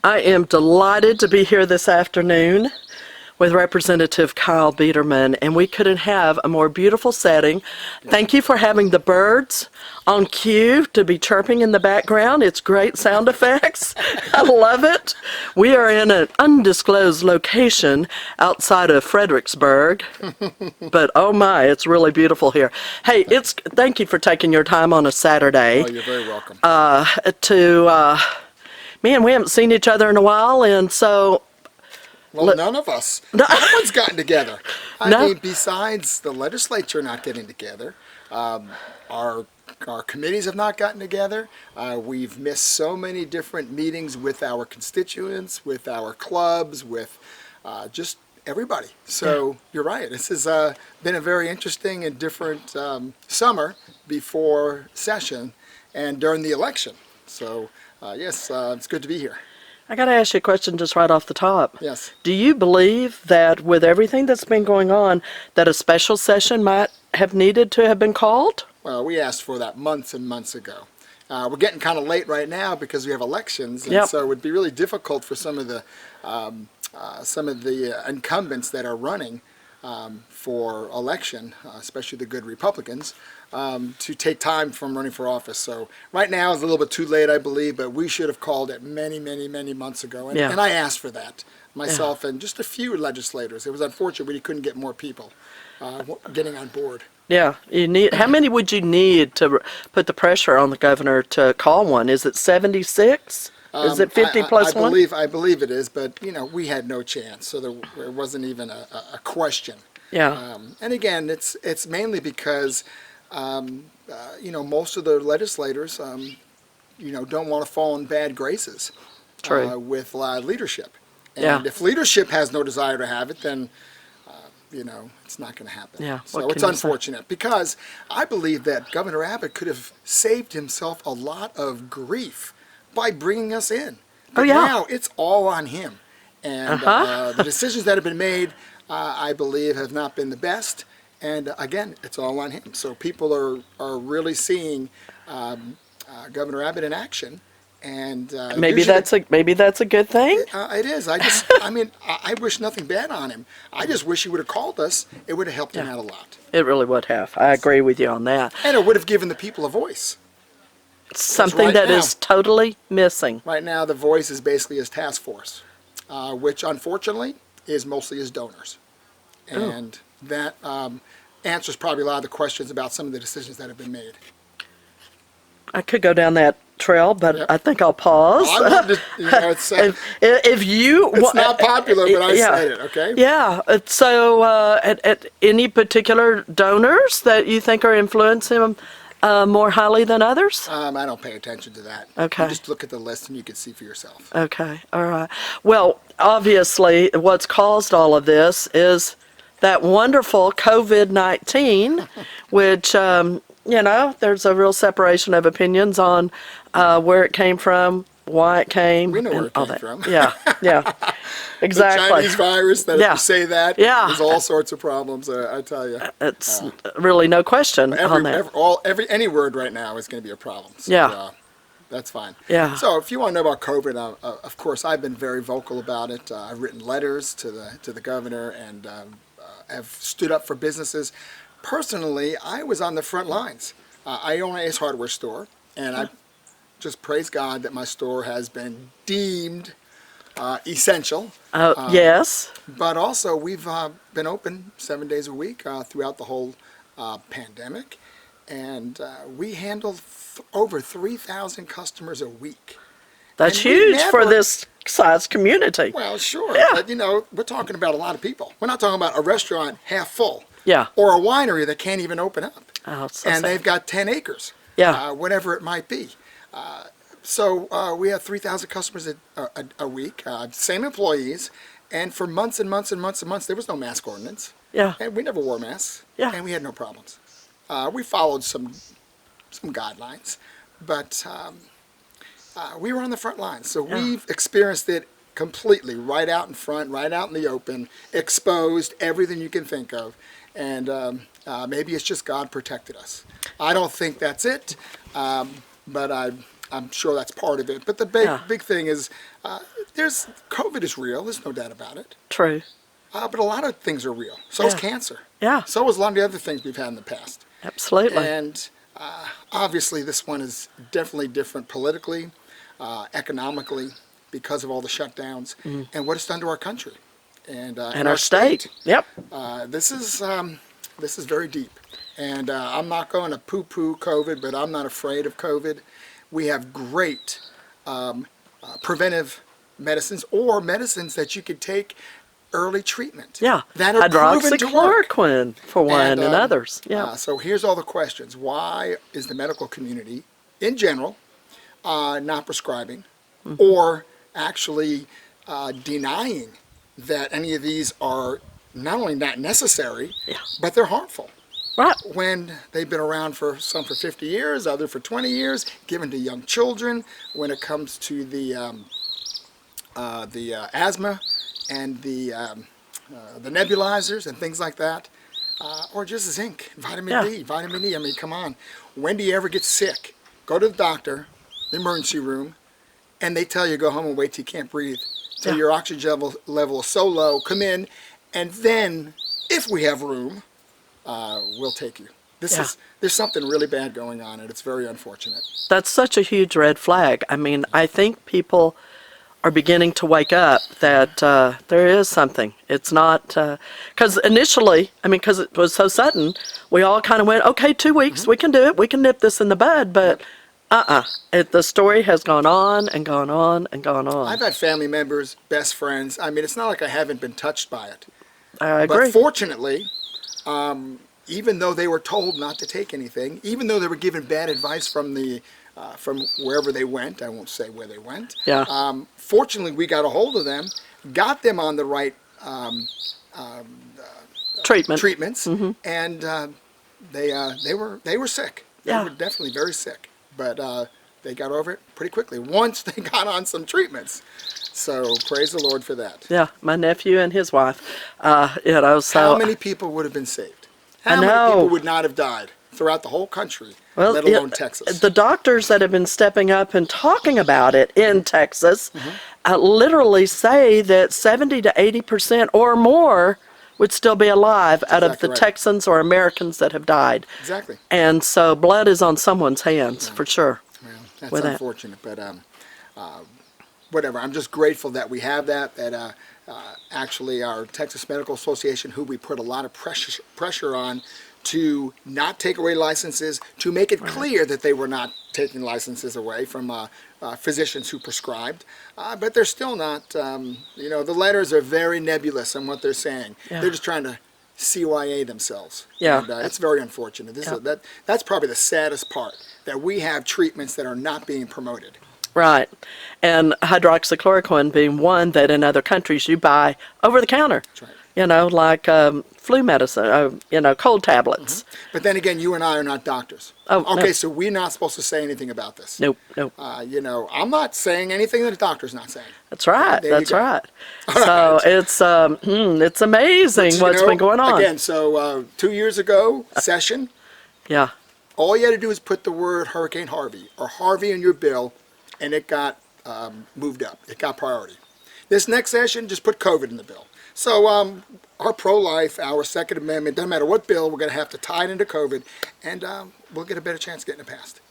I am delighted to be here this afternoon with Representative Kyle Biedermann, and we couldn't have a more beautiful setting. Thank you for having the birds on cue to be chirping in the background. It's great sound effects. I love it. We are in an undisclosed location outside of Fredericksburg, but oh my, it's really beautiful here. Hey, thank you for taking your time on a Saturday. Oh, you're very welcome. Man, we haven't seen each other in a while, and so Well, none of us. No one's gotten together. I mean, besides the legislature not getting together, our committees have not gotten together. We've missed so many different meetings with our constituents, with our clubs, with just everybody. So you're right. This has been a very interesting and different summer before session and during the election. So yes, it's good to be here. I got to ask you a question just right off the top. Yes. Do you believe that with everything that's been going on, that a special session might have needed to have been called? Well, we asked for that months and months ago. We're getting kind of late right now because we have elections, and so it would be really difficult for some of the incumbents that are running for election, especially the good Republicans, to take time from running for office. So right now is a little bit too late, I believe, but we should have called it many, many, many months ago. And I asked for that myself and just a few legislators. It was unfortunate we couldn't get more people getting on board. Yeah, how many would you need to put the pressure on the governor to call one? Is it 76? Is it 50 plus one? I believe it is, but we had no chance, so there wasn't even a question. Yeah. And again, it's mainly because most of the legislators don't want to fall in bad graces with leadership. And if leadership has no desire to have it, then it's not going to happen. Yeah. So it's unfortunate because I believe that Governor Abbott could have saved himself a lot of grief by bringing us in. But now it's all on him. And the decisions that have been made, I believe, have not been the best. And again, it's all on him. So people are really seeing Governor Abbott in action. And maybe that's a good thing. It is. I wish nothing bad on him. I just wish he would have called us. It would have helped him out a lot. It really would have. I agree with you on that. And it would have given the people a voice. Something that is totally missing. Right now, the voice is basically his task force, which unfortunately is mostly his donors. And that answers probably a lot of the questions about some of the decisions that have been made. I could go down that trail, but I think I'll pause. Well, it's not popular, but I said it, okay? Yeah. So at any particular donors that you think are influencing him more highly than others? I don't pay attention to that. Okay. You just look at the list and you can see for yourself. Okay. All right. Well, obviously, what's caused all of this is that wonderful COVID-19, which, there's a real separation of opinions on where it came from, why it came. We know where it came from. Yeah, exactly. The Chinese virus, that if you say that, there's all sorts of problems, I tell you. It's really no question on that. Any word right now is going to be a problem. So, that's fine. Yeah. So if you want to know about COVID, of course, I've been very vocal about it. I've written letters to the governor and have stood up for businesses. Personally, I was on the front lines. I own an Ace Hardware store, and I just praise God that my store has been deemed essential. Yes. But also, we've been open 7 days a week throughout the whole pandemic, and we handle over 3,000 customers a week. That's huge for this size community. Well, sure, but we're talking about a lot of people. We're not talking about a restaurant half full. Yeah. Or a winery that can't even open up. Oh, so and sad. They've got 10 acres. Yeah. Whatever it might be. So we have 3,000 customers a week, same employees, and for months and months and months and months, there was no mask ordinance. Yeah. And we never wore masks. Yeah. And we had no problems. We followed some guidelines, but we were on the front lines. So we've experienced it completely, right out in front, right out in the open, exposed, everything you can think of. And maybe it's just God protected us. I don't think that's it, but I I'm sure that's part of it. But the big thing is, COVID is real. There's no doubt about it. True. But a lot of things are real. So is cancer. Yeah. So is a lot of the other things we've had in the past. Absolutely. And obviously this one is definitely different politically, economically, because of all the shutdowns and what it's done to our country and our state. Yep. This is very deep. And I'm not going to poo-poo COVID, but I'm not afraid of COVID. We have great preventive medicines or medicines that you could take early treatment. Yeah. That are proven to work. Hydroxychloroquine for one and others. Yeah. So here's all the questions. Why is the medical community, in general, not prescribing or actually denying that any of these are not only not necessary, but they're harmful? Right. When they've been around for some for 50 years, other for 20 years, given to young children. When it comes to the asthma and the nebulizers and things like that, or just zinc, vitamin D, vitamin E. I mean, come on. When do you ever get sick? Go to the doctor, the emergency room, and they tell you go home and wait till you can't breathe, till your oxygen level is so low. Come in, and then if we have room, we'll take you. There's something really bad going on, and it's very unfortunate. That's such a huge red flag. I mean, I think people are beginning to wake up that there is something. It's not, because initially, I mean, because it was so sudden, we all kind of went, okay, 2 weeks, we can do it, we can nip this in the bud, but the story has gone on and gone on and gone on. I've had family members, best friends. I mean, it's not like I haven't been touched by it. I agree. But fortunately, even though they were told not to take anything, even though they were given bad advice from from wherever they went, I won't say where they went. Yeah. Fortunately, we got a hold of them, got them on the right treatments, and they were sick. They were definitely very sick, but they got over it pretty quickly once they got on some treatments. So praise the Lord for that. Yeah, my nephew and his wife. So how many people would have been saved? How many people would not have died throughout the whole country, let alone Texas? The doctors that have been stepping up and talking about it in Texas literally say that 70 to 80% or more would still be alive out of the Texans or Americans that have died. Exactly. And so blood is on someone's hands, for sure. Well, that's unfortunate, but whatever. I'm just grateful that we have that actually our Texas Medical Association, who we put a lot of pressure on to not take away licenses, to make it clear that they were not taking licenses away from physicians who prescribed, but they're still not, the letters are very nebulous on what they're saying. They're just trying to CYA themselves. And, it's very unfortunate. That's probably the saddest part, that we have treatments that are not being promoted. Right. And hydroxychloroquine being one that in other countries you buy over the counter. That's right. Like flu medicine, cold tablets. But then again, you and I are not doctors. Oh, okay, no. so we're not supposed to say anything about this. Nope. I'm not saying anything that a doctor's not saying. That's right. That's right. All So it's amazing what's been going on. Again, so 2 years ago, session. Yeah. All you had to do is put the word Hurricane Harvey or Harvey in your bill, and it got moved up. It got priority. This next session, just put COVID in the bill. So our pro-life, our Second Amendment, doesn't matter what bill, we're going to have to tie it into COVID, and we'll get a better chance of getting it passed.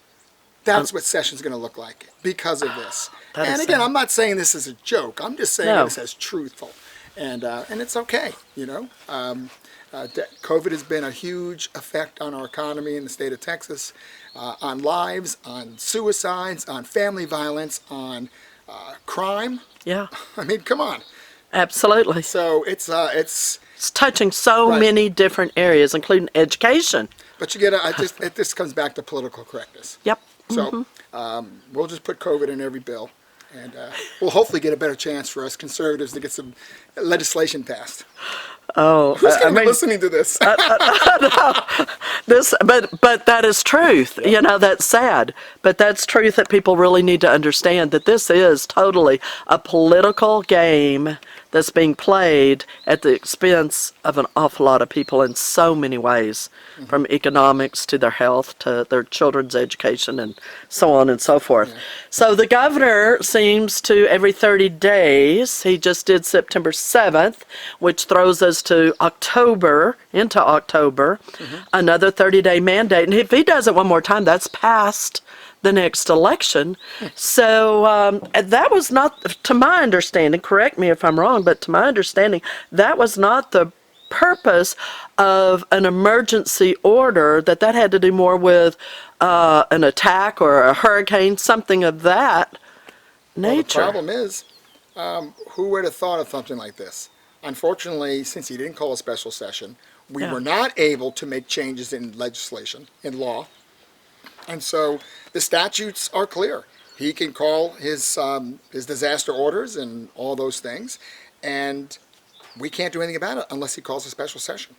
That's what session's going to look like because of this. And again, I'm not saying this as a joke. I'm just saying this as truthful. And it's okay, COVID has been a huge effect on our economy in the state of Texas, on lives, on suicides, on family violence, on crime. Yeah. I mean, come on. Absolutely. So it's touching so many different areas, including education. But you get this comes back to political correctness. Yep. So we'll just put COVID in every bill, and we'll hopefully get a better chance for us conservatives to get some legislation passed. Oh, who's going to be listening to this? No. But that is truth. That's sad, but that's truth that people really need to understand, that this is totally a political game that's being played at the expense of an awful lot of people in so many ways, from economics to their health to their children's education and so on and so forth. Yeah. So the governor seems to, every 30 days, he just did September 7th, which throws us to October, into October, another 30-day mandate. And if he does it one more time, that's past the next election. So that was not, to my understanding, correct me if I'm wrong, but to my understanding, that was not the purpose of an emergency order, that had to do more with an attack or a hurricane, something of that nature. Well, the problem is, who would have thought of something like this? Unfortunately, since he didn't call a special session, we were not able to make changes in legislation, in law. And so the statutes are clear. He can call his disaster orders and all those things, and we can't do anything about it unless he calls a special session.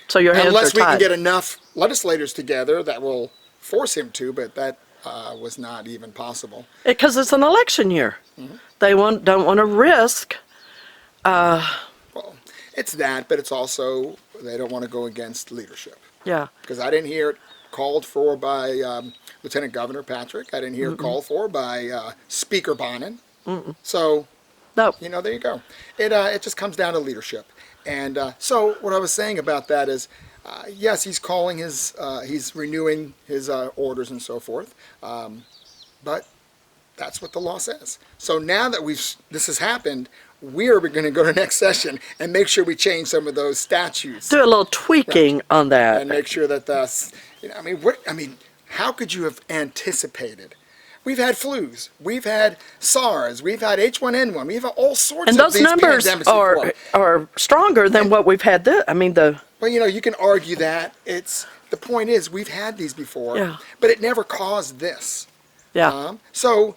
So your hands Unless are we tied. can get enough legislators together that will force him to, but that was not even possible. Because it's an election year. They don't want to risk. Well, it's that, but it's also they don't want to go against leadership. Yeah. Because I didn't hear it called for by Lieutenant Governor Patrick. I didn't hear it called for by Speaker Bonin. So, No. there you go. It just comes down to leadership. And so what I was saying about that is, yes, he's calling he's renewing his orders and so forth. But that's what the law says. So now that this has happened, we're going to go to next session and make sure we change some of those statutes. Do a little tweaking on that. And make sure that how could you have anticipated? We've had flus, we've had SARS, we've had H1N1, we've had all sorts And of those these numbers pandemics are stronger than what we've had. Well, you can argue that. The point is, we've had these before, but it never caused this. Yeah. So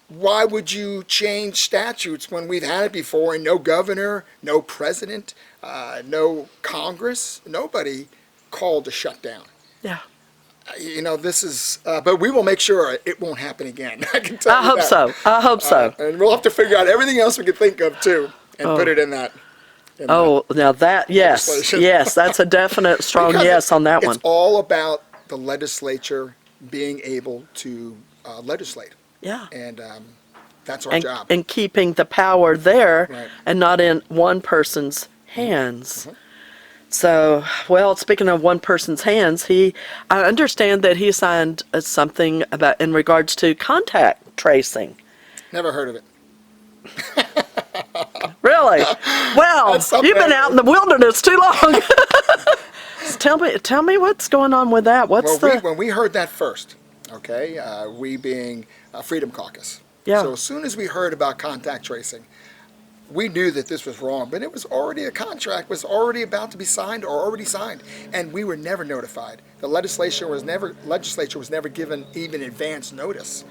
why would you change statutes when we've had it before and no governor, no president, no Congress, nobody called to shut down? Yeah. This is, but we will make sure it won't happen again. I can tell you that. I hope so. And we'll have to figure out everything else we can think of too and put it in that. Now that, yes, that's a definite strong Because yes on that one. It's all about the legislature being able to legislate. Yeah. And that's our job. And keeping the power there Right. and not in one person's hands. So, well, speaking of one person's hands, I understand that he signed something in regards to contact tracing. Never heard of it. Really? Well, you've been out in the wilderness too long. Tell me what's going on with that. When we heard that first, okay, we being Freedom Caucus. Yeah. So as soon as we heard about contact tracing, we knew that this was wrong, but it was already a contract was already about to be signed or already signed, and we were never notified. The legislature was never given even advance notice.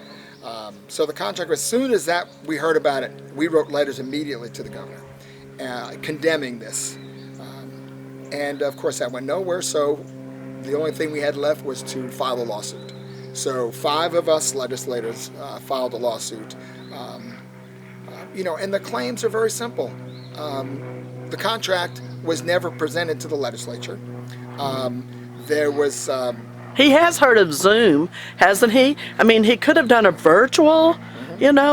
So the contract, as soon as we heard about it, we wrote letters immediately to the governor condemning this. And of course that went nowhere, so the only thing we had left was to file a lawsuit. So 5 of us legislators filed a lawsuit. And the claims are very simple. The contract was never presented to the legislature. There was... He has heard of Zoom, hasn't he? I mean, he could have done a virtual,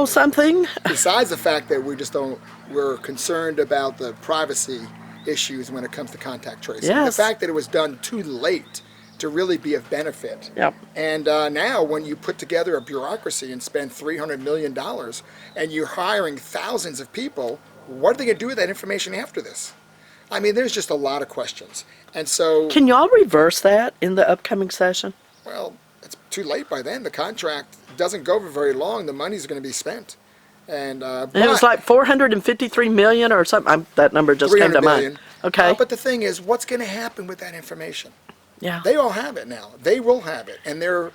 something. Besides the fact that we're concerned about the privacy issues when it comes to contact tracing. Yes. The fact that it was done too late to really be of benefit. Yep. And now when you put together a bureaucracy and spend $300 million and you're hiring thousands of people, what are they going to do with that information after this? I mean, there's just a lot of questions. And so... Can y'all reverse that in the upcoming session? Well, it's too late by then. The contract doesn't go for very long. The money's going to be spent. And it was like 453 million or something. That number just came to mind. Okay. But the thing is, what's going to happen with that information? Yeah. They all have it now. They will have it, and they're,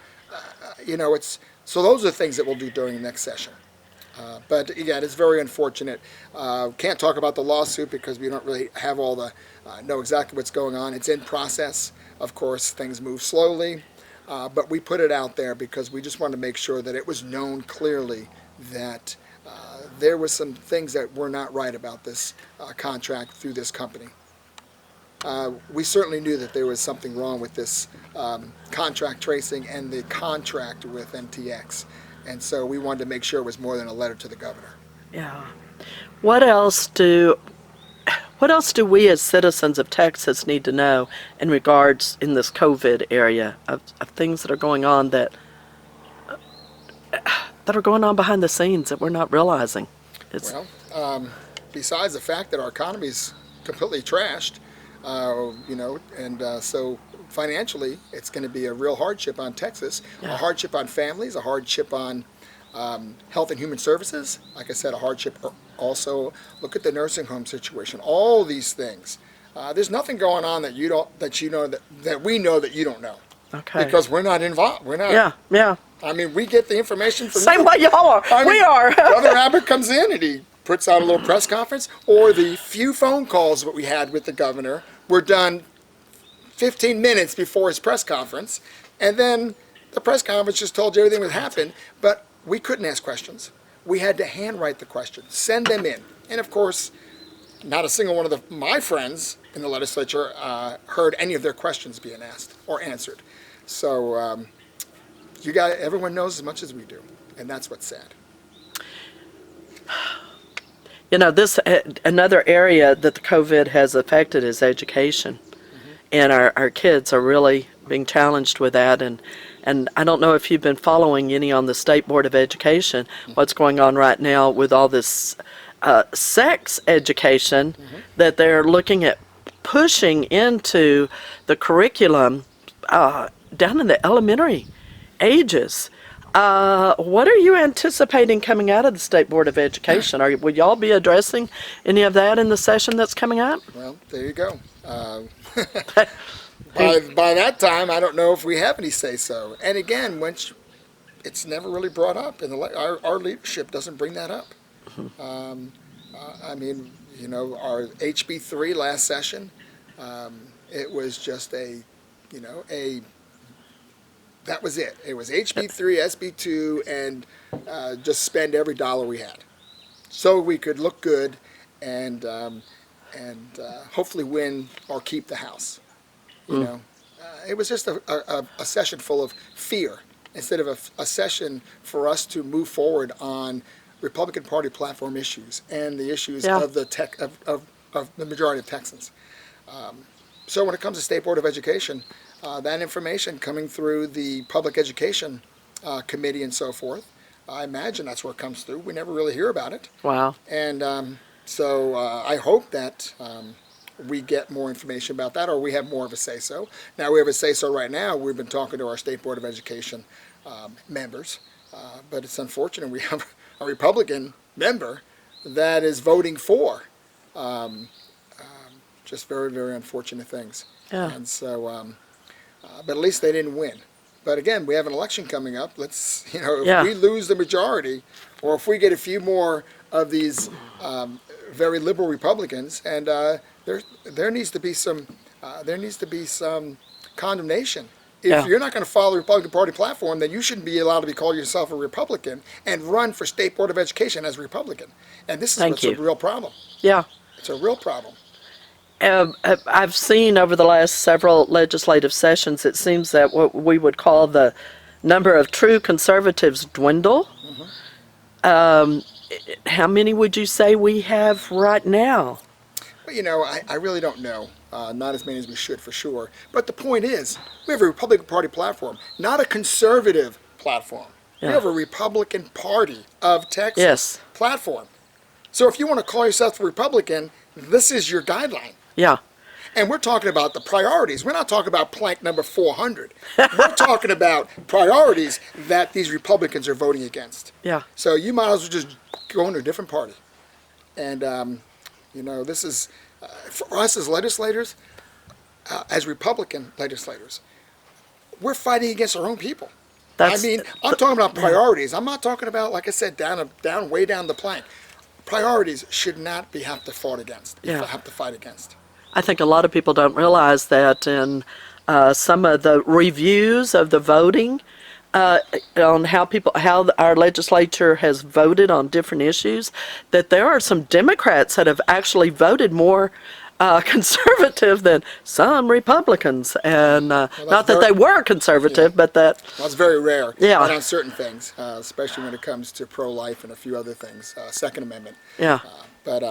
so those are the things that we'll do during the next session. But again, it's very unfortunate. Can't talk about the lawsuit because we don't really have all know exactly what's going on. It's in process. Of course, things move slowly, but we put it out there because we just wanted to make sure that it was known clearly that there were some things that were not right about this contract through this company. We certainly knew that there was something wrong with this contract tracing and the contract with MTX. And so we wanted to make sure it was more than a letter to the governor. Yeah. What else do we as citizens of Texas need to know in regards in this COVID area of things that are going on that are going on behind the scenes that we're not realizing? Besides the fact that our economy's completely trashed, so financially it's going to be a real hardship on Texas, a hardship on families, a hardship on Health and Human Services. Like I said, a hardship also. Look at the nursing home situation. All these things. There's nothing going on that we know that you don't know. Okay. Because we're not involved. We're not. Yeah. Yeah. I mean, we get the information from same way y'all are. We are. Brother Abbott comes in and he puts out a little press conference, or the few phone calls that we had with the governor were done 15 minutes before his press conference, and then the press conference just told you everything that happened, but we couldn't ask questions. We had to handwrite the questions, send them in, and of course, not a single one of my friends in the legislature heard any of their questions being asked or answered. So everyone knows as much as we do, and that's what's sad. This another area that the COVID has affected is education, and our kids are really being challenged with that. And I don't know if you've been following any on the State Board of Education, what's going on right now with all this sex education that they're looking at pushing into the curriculum down in the elementary ages. What are you anticipating coming out of the State Board of Education? Will y'all be addressing any of that in the session that's coming up? Well, there you go. By that time, I don't know if we have any say-so. And again, it's never really brought up, and our leadership doesn't bring that up. I mean, our HB3 last session, it was just that was it. It was HB3, SB2, and just spend every dollar we had, so we could look good and hopefully win or keep the House. It was just a session full of fear instead of a session for us to move forward on Republican Party platform issues and the issues of the majority of Texans. So when it comes to State Board of Education, that information coming through the Public Education Committee and so forth, I imagine that's where it comes through. We never really hear about it. Wow. And so I hope that we get more information about that, or we have more of a say-so. Now, we have a say-so right now. We've been talking to our State Board of Education members, but it's unfortunate we have a Republican member that is voting for just very, very unfortunate things. Yeah. And so, but at least they didn't win. But again, we have an election coming up. Let's, if we lose the majority, or if we get a few more of these very liberal Republicans, and there needs to be some condemnation. If you're not going to follow the Republican Party platform, then you shouldn't be allowed to be called yourself a Republican and run for State Board of Education as a Republican. And this is a real problem. Yeah. It's a real problem. I've seen over the last several legislative sessions, it seems that what we would call the number of true conservatives dwindle. How many would you say we have right now? Well, I really don't know. Not as many as we should, for sure. But the point is, we have a Republican Party platform, not a conservative platform. We have a Republican Party of Texas platform. So if you want to call yourself a Republican, this is your guideline. Yeah. And we're talking about the priorities. We're not talking about plank number 400. We're talking about priorities that these Republicans are voting against. Yeah. So you might as well just go into a different party. And, this is, for us as legislators, as Republican legislators, we're fighting against our own people. I'm talking about priorities. I'm not talking about, like I said, way down the plank. Priorities should not have to fought against. Have to fight against. I think a lot of people don't realize that in some of the reviews of the voting on how our legislature has voted on different issues, that there are some Democrats that have actually voted more conservative than some Republicans, and not that they were conservative, but that. Well, it's very rare. Yeah. And on certain things, especially when it comes to pro-life and a few other things, Second Amendment. Yeah. But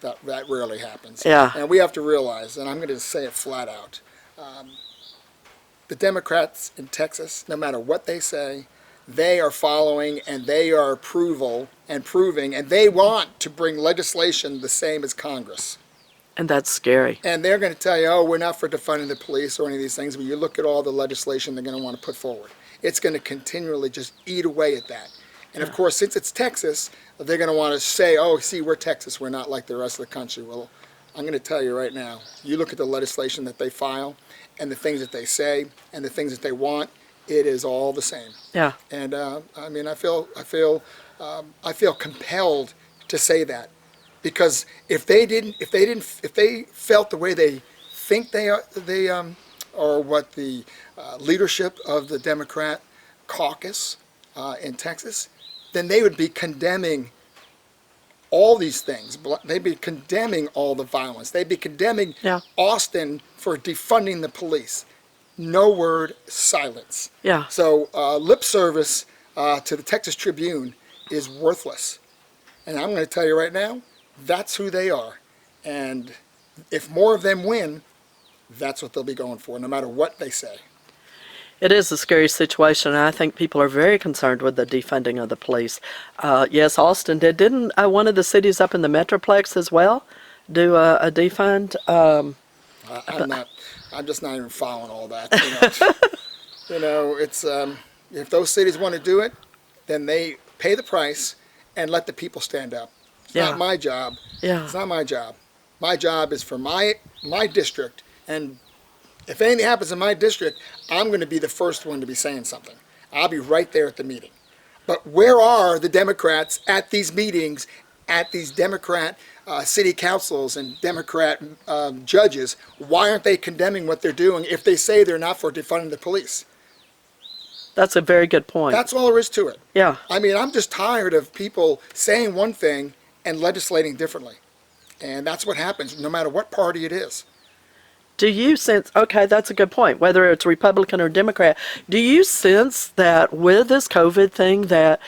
that rarely happens. Yeah. And we have to realize, and I'm going to say it flat out, the Democrats in Texas, no matter what they say, they are following and they are approval and proving, and they want to bring legislation the same as Congress. And that's scary. And they're going to tell you, oh, we're not for defunding the police or any of these things, but you look at all the legislation they're going to want to put forward. It's going to continually just eat away at that. And of course, since it's Texas, they're going to want to say, oh, see, we're Texas, we're not like the rest of the country. Well, I'm going to tell you right now, you look at the legislation that they file and the things that they say and the things that they want, it is all the same. Yeah. And I mean, I feel compelled to say that. Because if they felt the way they think or what the leadership of the Democrat caucus in Texas, then they would be condemning all these things. They'd be condemning all the violence. They'd be condemning Austin for defunding the police. No word, silence. Yeah. So lip service to the Texas Tribune is worthless. And I'm going to tell you right now, that's who they are. And if more of them win, that's what they'll be going for, no matter what they say. It is a scary situation, and I think people are very concerned with the defunding of the police. Yes, Austin did. Didn't one of the cities up in the Metroplex as well do a defund? I'm just not even following all that. You know, it's if those cities want to do it, then they pay the price and let the people stand up. It's not my job. Yeah. It's not my job. My job is for my district, and if anything happens in my district, I'm going to be the first one to be saying something. I'll be right there at the meeting. But where are the Democrats at these meetings, at these Democrat city councils and Democrat judges? Why aren't they condemning what they're doing if they say they're not for defunding the police? That's a very good point. That's all there is to it. Yeah. I mean, I'm just tired of people saying one thing and legislating differently. And that's what happens, no matter what party it is. Do you sense, okay, that's a good point, whether it's Republican or Democrat, do you sense that with this COVID thing that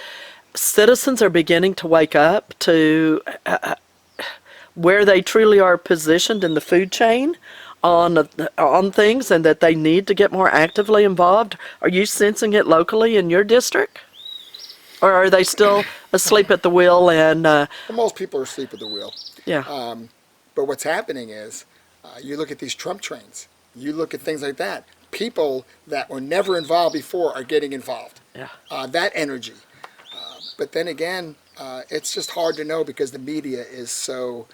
citizens are beginning to wake up to where they truly are positioned in the food chain on things, and that they need to get more actively involved? Are you sensing it locally in your district? Or are they still asleep at the wheel? And well, most people are asleep at the wheel. Yeah. But what's happening is, you look at these Trump trains, you look at things like that. People that were never involved before are getting involved. Yeah. That energy. But then again, it's just hard to know because the media is so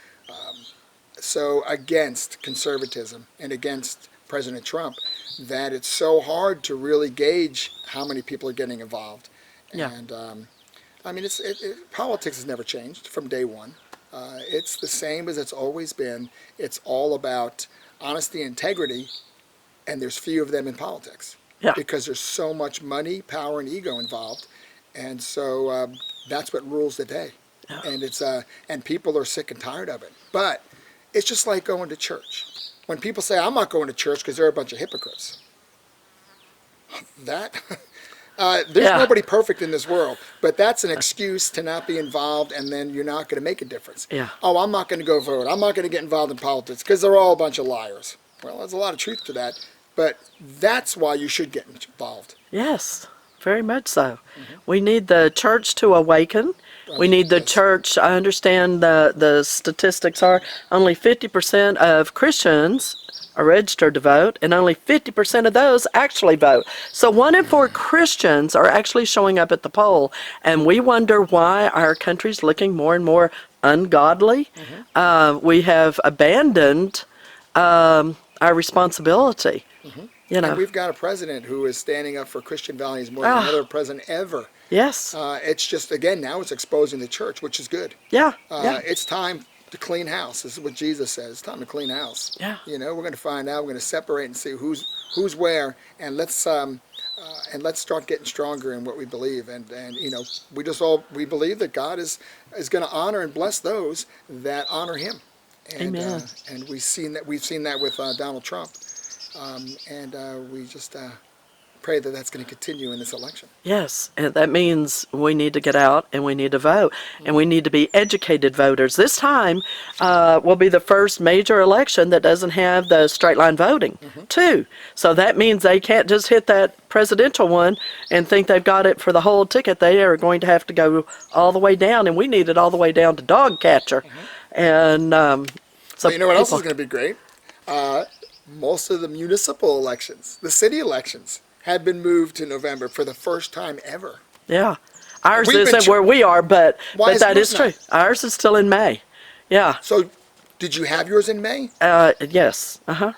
against conservatism and against President Trump that it's so hard to really gauge how many people are getting involved. Yeah. And I mean, politics has never changed from day one. It's the same as it's always been. It's all about honesty and integrity, and there's few of them in politics. Yeah. Because there's so much money, power, and ego involved, and so that's what rules the day. Yeah. And and people are sick and tired of it. But it's just like going to church. When people say, I'm not going to church because they're a bunch of hypocrites. There's nobody perfect in this world, but that's an excuse to not be involved, and then you're not going to make a difference. Yeah. Oh, I'm not going to go vote. I'm not going to get involved in politics because they're all a bunch of liars. Well, there's a lot of truth to that, but that's why you should get involved. Yes, very much so. Mm-hmm. We need the church to awaken. We need the church. I understand the statistics are only 50% of Christians are registered to vote, and only 50% of those actually vote. So 1 in 4 Christians are actually showing up at the poll, and we wonder why our country's looking more and more ungodly. Mm-hmm. We have abandoned our responsibility. Mm-hmm. You know, and we've got a president who is standing up for Christian values more than any other president ever. Yes. It's just, again, now it's exposing the church, which is good. Yeah. It's time to clean house. This is what Jesus says. It's time to clean house. Yeah. You know, we're going to find out. We're going to separate and see who's where, and let's and let's start getting stronger in what we believe. And we believe that God is going to honor and bless those that honor Him. And, Amen. And we've seen that with Donald Trump. We just pray that that's going to continue in this election. Yes, and that means we need to get out and we need to vote, and we need to be educated voters. This time will be the first major election that doesn't have the straight line voting, too. So that means they can't just hit that presidential one and think they've got it for the whole ticket. They are going to have to go all the way down, and we need it all the way down to dog catcher. And so but you know what else is going to be great? Most of the municipal elections, the city elections, have been moved to November for the first time ever. Yeah. Ours isn't where we are, but that is true. Ours is still in May. Yeah. So, did you have yours in May? Yes. Uh-huh.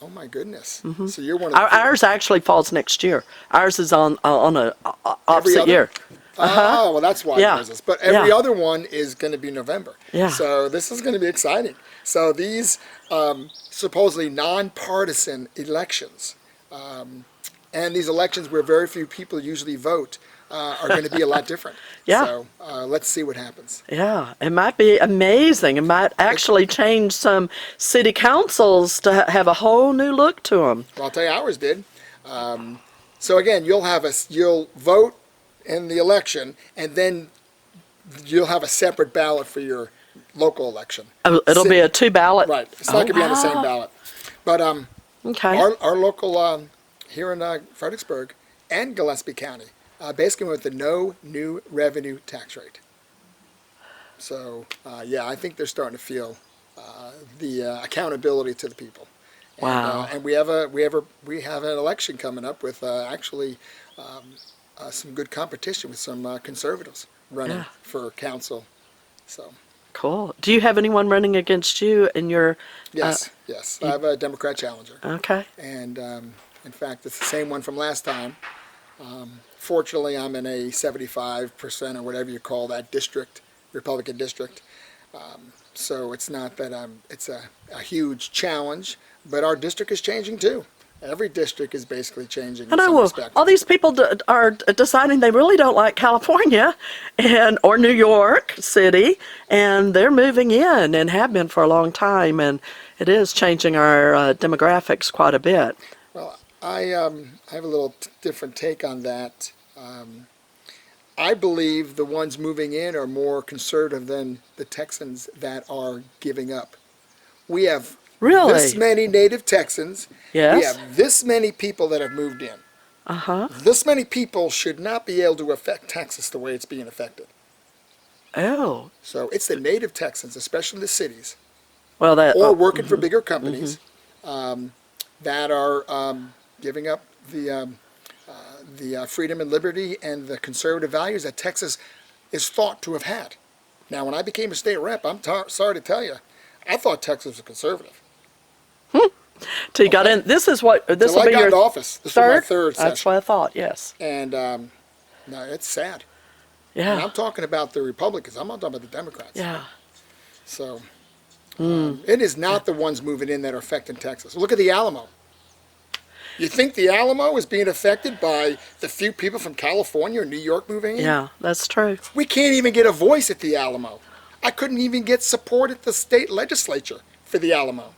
Oh my goodness. So you're one of the Ours actually falls next year. Ours is on a opposite year. Oh, well, that's why yours is. But every other one is going to be November. Yeah. So this is going to be exciting. So these supposedly nonpartisan elections, and these elections where very few people usually vote, are going to be a lot different. Yeah. So let's see what happens. Yeah, it might be amazing. It might actually change some city councils to have a whole new look to them. Well, I'll tell you, ours did. So again, you'll vote in the election, and then you'll have a separate ballot for your local election. Oh, it'll be a two ballot. Right. It's not going to be on the same ballot. But Okay. our local here in Fredericksburg and Gillespie County basically went with the no new revenue tax rate. So I think they're starting to feel the accountability to the people. And, Wow. And we have an election coming up with actually some good competition with some conservatives running for council. So. Cool. Do you have anyone running against you in your? Yes. I have a Democrat challenger. Okay. And in fact, it's the same one from last time. Fortunately, I'm in a 75% or whatever you call that district, Republican district. So it's not that it's a huge challenge, but our district is changing too. Every district is basically changing in some respect. All these people are deciding they really don't like California or New York City, and they're moving in and have been for a long time, and it is changing our demographics quite a bit. Well, I have a little different take on that. I believe the ones moving in are more conservative than the Texans that are giving up. We have this many native Texans. Yes. We have this many people that have moved in. Uh-huh. This many people should not be able to affect Texas the way it's being affected. Oh. So it's the native Texans, especially the cities, Well, or working for bigger companies, that are giving up the freedom and liberty and the conservative values that Texas is thought to have had. Now, when I became a state rep, I'm sorry to tell you, I thought Texas was conservative. Till you got in. This will be your office. This was my third session. That's what I thought. Yes. And no, it's sad. Yeah. And I'm talking about the Republicans. I'm not talking about the Democrats. Yeah. So it is not the ones moving in that are affecting Texas. Look at the Alamo. You think the Alamo is being affected by the few people from California or New York moving in? Yeah, that's true. We can't even get a voice at the Alamo. I couldn't even get support at the state legislature for the Alamo.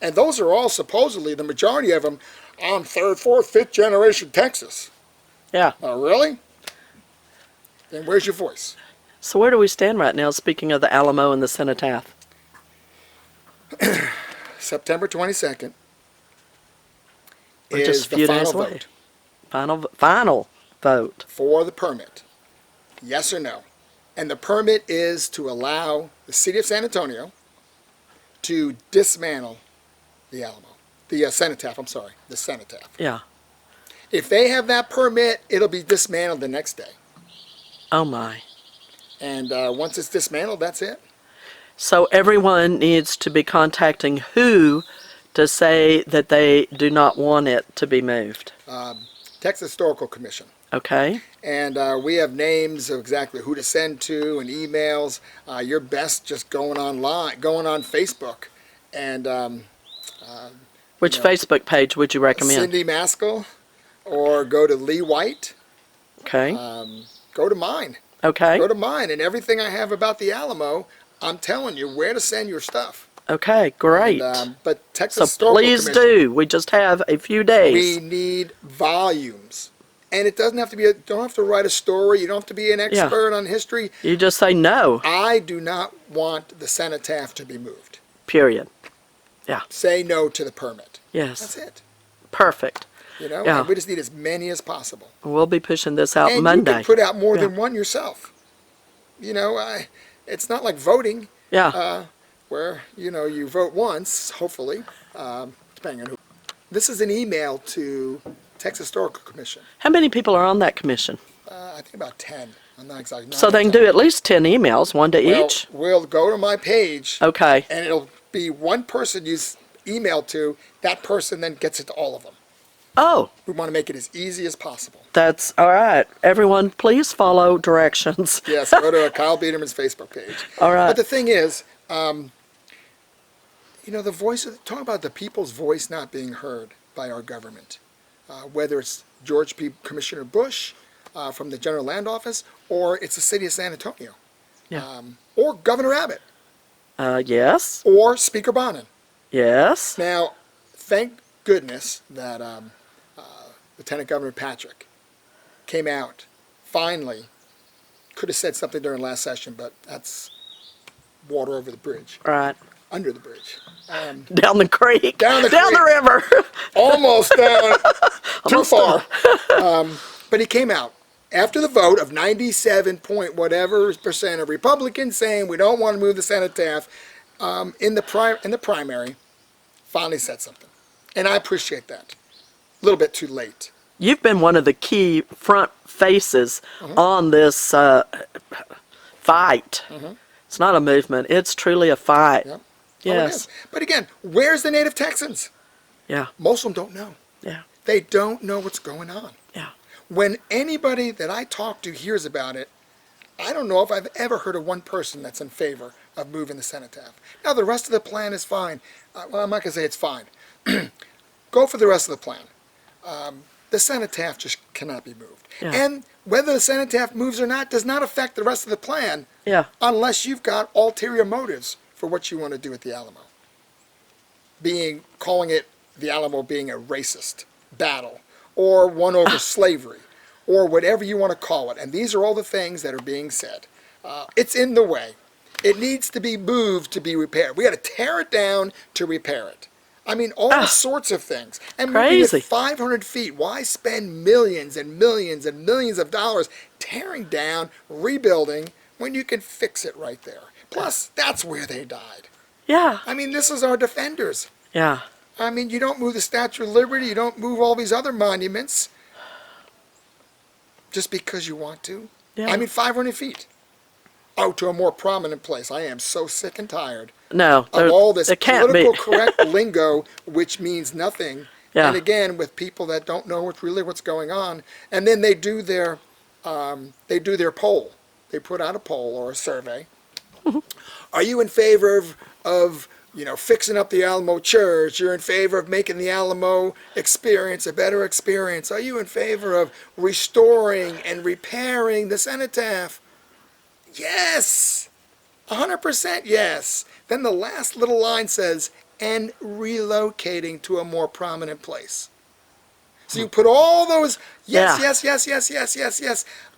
And those are all supposedly, the majority of them, on third, fourth, fifth generation Texas. Yeah. Oh, really? Then where's your voice? So where do we stand right now, speaking of the Alamo and the Cenotaph? September 22nd We're is just a the few final days away. vote Final vote. for the permit. Yes or no? And the permit is to allow the city of San Antonio to dismantle the Alamo. The Cenotaph, the Cenotaph. Yeah. If they have that permit, it'll be dismantled the next day. Oh my. And once it's dismantled, that's it. So everyone needs to be contacting who to say that they do not want it to be moved. Texas Historical Commission. Okay. And we have names of exactly who to send to and emails. You're best just going on Facebook. And Which Facebook page would you recommend? Cindy Maskell or go to Lee White. Okay. Go to mine. Okay. Go to mine, and everything I have about the Alamo, I'm telling you where to send your stuff. Okay, great. But So Texas Historical please Commission, do. We just have a few days. we need volumes. And it doesn't have to be, don't have to write a story. You don't have to be an expert on history. You just say no. I do not want the cenotaph to be moved. Period. Yeah. Say no to the permit. Yes. That's it. Perfect. You know, Yeah. and we just need as many as possible. We'll be pushing this out And Monday. you can put out more than one yourself. You know, it's not like voting. Yeah. Where, you know, you vote once, hopefully, depending on who. This is an email to Texas Historical Commission. How many people are on that commission? I think about 10. I'm not exactly. So they can do at least 10 emails, one to each? We'll go to my page. Okay. And it'll be one person you email to. That person then gets it to all of them. Oh. We want to make it as easy as possible. That's all right. Everyone, please follow directions. Yes, go to Kyle Biedermann's Facebook page. All right. But the thing is, you know, the voice of, talk about the people's voice not being heard by our government. Whether it's Commissioner Bush from the General Land Office, or it's the city of San Antonio. Yeah. Or Governor Abbott. Yes. Or Speaker Bonin. Yes. Now, thank goodness that Lieutenant Governor Patrick came out, finally. Could have said something during last session, but that's water over the bridge. Right. Under the bridge. Down the creek. Down the river. Almost down. Too far. But he came out after the vote of 97 point whatever percent of Republicans saying we don't want to move the cenotaph in the primary. Finally said something, and I appreciate that. A little bit too late. You've been one of the key front faces on this fight. It's not a movement. It's truly a fight. Yep. Yes. Oh, it is. But again, where's the native Texans? Yeah. Most of them don't know. Yeah. They don't know what's going on. Yeah. When anybody that I talk to hears about it, I don't know if I've ever heard of one person that's in favor of moving the cenotaph. Now, the rest of the plan is fine. Well, I'm not going to say it's fine. Go for the rest of the plan. The cenotaph just cannot be moved. Yeah. And whether the cenotaph moves or not does not affect the rest of the plan unless you've got ulterior motives for what you want to do at the Alamo. Calling it the Alamo being a racist battle, or one over slavery, or whatever you want to call it. And these are all the things that are being said. It's in the way. It needs to be moved to be repaired. We got to tear it down to repair it. I mean, all sorts of things. And moving it 500 feet, why spend millions and millions and millions of dollars tearing down, rebuilding, when you can fix it right there? Plus, that's where they died. Yeah. I mean, this is our defenders. Yeah. I mean, you don't move the Statue of Liberty, you don't move all these other monuments just because you want to. Yeah. I mean, 500 feet. Oh, to a more prominent place. I am so sick and tired of all this political be. correct lingo, which means nothing. Yeah. And again, with people that don't know what's going on, and then they do their poll. They put out a poll or a survey. Are you in favor of fixing up the Alamo Church? You're in favor of making the Alamo experience a better experience? Are you in favor of restoring and repairing the cenotaph? Yes, 100% yes. Then the last little line says, and relocating to a more prominent place. So you put all those yes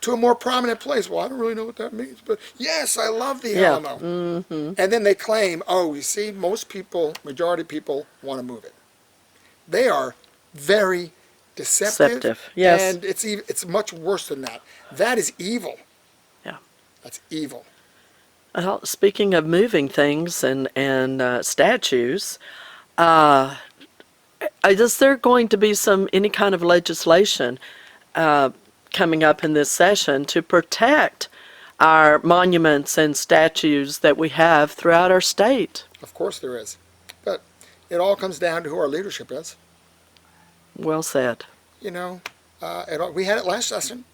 to a more prominent place. Well, I don't really know what that means, but yes, I love the Alamo. And then they claim, oh, you see, majority of people want to move it. They are very deceptive. Yes. And it's much worse than that. That is evil. Yeah. That's evil. Well, speaking of moving things and statues, is there going to be any kind of legislation coming up in this session to protect our monuments and statues that we have throughout our state? Of course there is. But it all comes down to who our leadership is. Well said. We had it last session.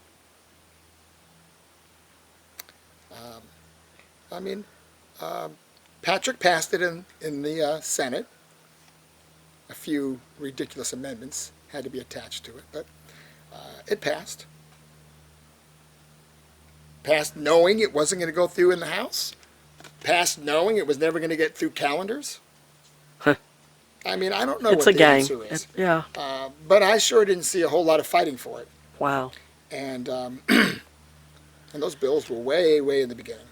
Patrick passed it in the Senate. A few ridiculous amendments had to be attached to it, but It passed. Passed knowing it wasn't going to go through in the House. Passed knowing it was never going to get through calendars. I mean, I don't know It's what a the game. answer is. Yeah. But I sure didn't see a whole lot of fighting for it. Wow. And and those bills were way, way in the beginning.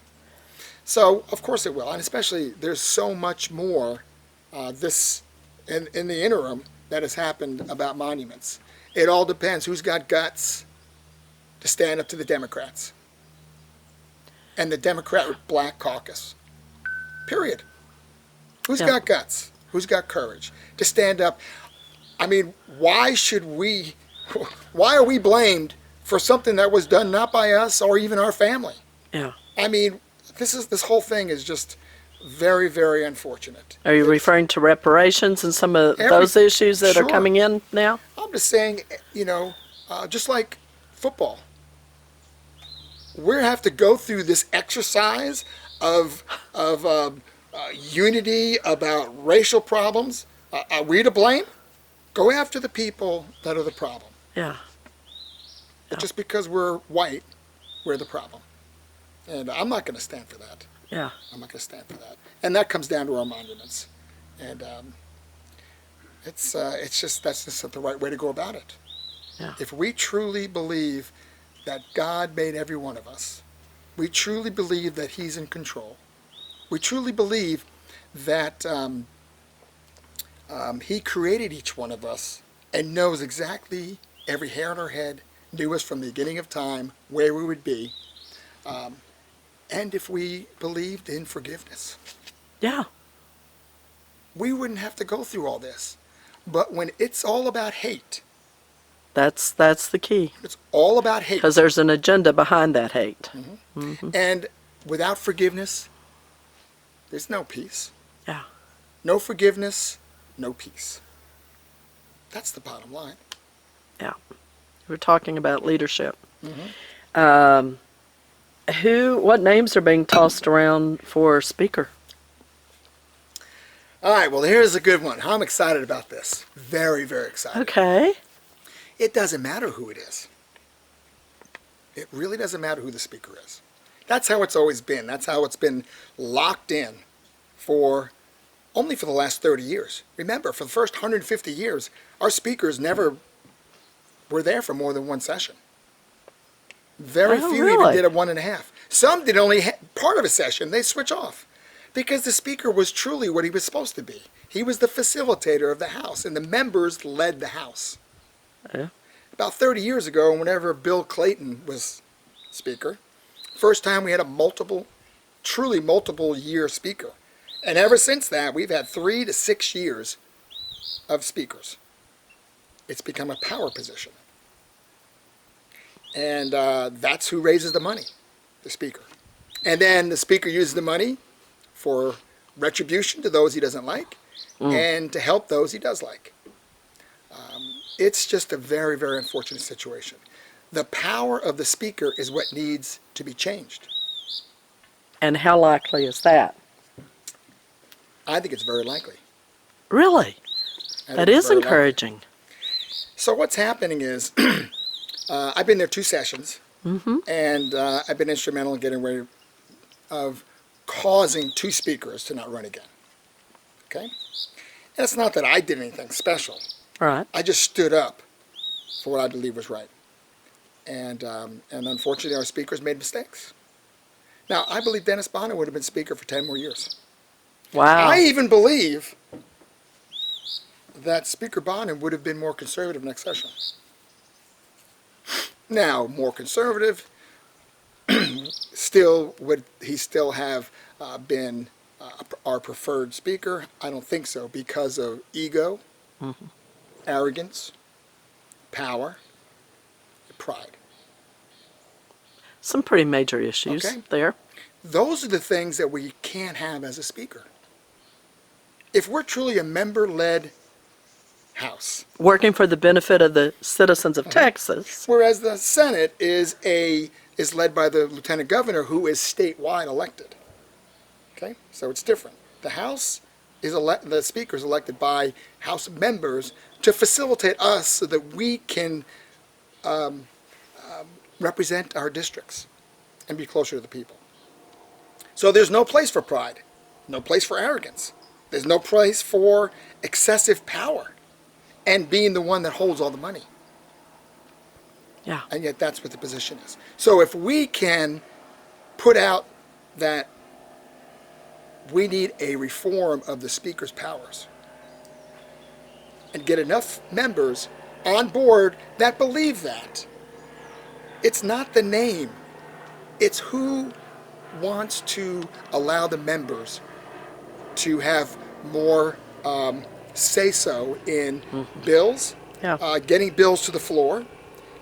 So, of course it will. And especially, there's so much more this in the interim that has happened about monuments. It all depends who's got guts to stand up to the Democrats and the Democrat Black Caucus. Period. Who's Yeah. got guts? Who's got courage to stand up? I mean, why are we blamed for something that was done not by us or even our family? Yeah. I mean, this whole thing is just very, very unfortunate. Are you referring to reparations and some of Every- those issues that are Sure. coming in now? I'm just saying, just like football, we have to go through this exercise of unity about racial problems. Are we to blame? Go after the people that are the problem. Yeah. But just because we're white, we're the problem. And I'm not going to stand for that. Yeah. I'm not going to stand for that. And that comes down to our monuments. And that's just not the right way to go about it. Yeah. If we truly believe that God made every one of us, we truly believe that He's in control, we truly believe that He created each one of us and knows exactly every hair on our head, knew us from the beginning of time, where we would be, and if we believed in forgiveness, Yeah. we wouldn't have to go through all this. But when it's all about hate, That's the key. it's all about hate. Because there's an agenda behind that hate. And without forgiveness, there's no peace. Yeah. No forgiveness, no peace. That's the bottom line. Yeah. We're talking about leadership. What names are being tossed around for speaker? All right, well, here's a good one. I'm excited about this. Very, very excited. Okay. It doesn't matter who it is. It really doesn't matter who the speaker is. That's how it's always been. That's how it's been locked in only for the last 30 years. Remember, for the first 150 years, our speakers never were there for more than one session. Very Oh, few really? even did a 1.5. Some did only part of a session. They switch off because the speaker was truly what he was supposed to be. He was the facilitator of the House, and the members led the House. Yeah. About 30 years ago, whenever Bill Clayton was speaker, first time we had a truly multiple year speaker. And ever since that, we've had 3 to 6 years of speakers. It's become a power position. And that's who raises the money, the speaker. And then the speaker uses the money for retribution to those he doesn't like and to help those he does like. It's just a very, very unfortunate situation. The power of the speaker is what needs to be changed. And how likely is that? I think it's very likely. Really? I That think it's is very likely. encouraging. So what's happening is, I've been there 2 sessions, and I've been instrumental in getting rid of causing 2 speakers to not run again. Okay? And it's not that I did anything special. Right. I just stood up for what I believe was right. And unfortunately, our speakers made mistakes. Now, I believe Dennis Bonner would have been speaker for 10 more years. Wow. I even believe that Speaker Bonner would have been more conservative next session. Now, more conservative, would he still have been our preferred speaker? I don't think so, because of ego, arrogance, power, pride. Some pretty major issues Okay. there. Those are the things that we can't have as a speaker. If we're truly a member-led House, Working for the benefit of the citizens of Texas. whereas the Senate is led by the Lieutenant Governor, who is statewide elected. Okay, so it's different. The House the Speaker is elected by House members to facilitate us so that we can represent our districts and be closer to the people. So there's no place for pride, no place for arrogance. There's no place for excessive power and being the one that holds all the money. Yeah. And yet that's what the position is. So if we can put out that we need a reform of the speaker's powers and get enough members on board that believe that, it's not the name, it's who wants to allow the members to have more say-so in bills, getting bills to the floor.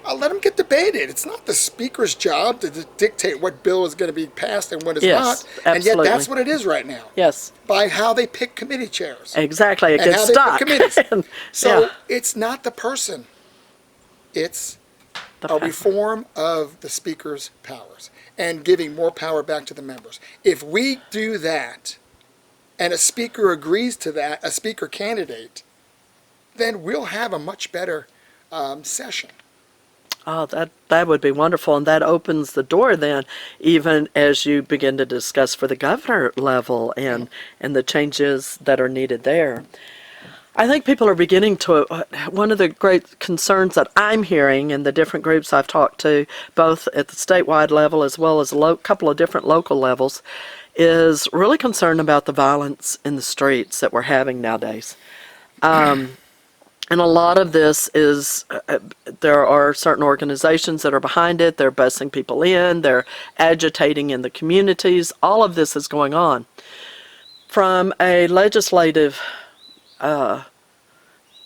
Let them get debated. It's not the speaker's job to dictate what bill is going to be passed and what is not. Absolutely. And yet that's what it is right now. Yes. By how they pick committee chairs. Exactly. It and gets how stuck. they pick committees. So yeah. it's not the person. It's The a reform of the speaker's powers and giving more power back to the members. If we do that, and a speaker agrees to that, a speaker candidate, then we'll have a much better session. Oh, that would be wonderful, and that opens the door then, even as you begin to discuss for the governor level and the changes that are needed there. I think people are beginning to, one of the great concerns that I'm hearing in the different groups I've talked to, both at the statewide level as well as a couple of different local levels, is really concerned about the violence in the streets that we're having nowadays. And a lot of this is, there are certain organizations that are behind it. They're busing people in. They're agitating in the communities. All of this is going on. From a legislative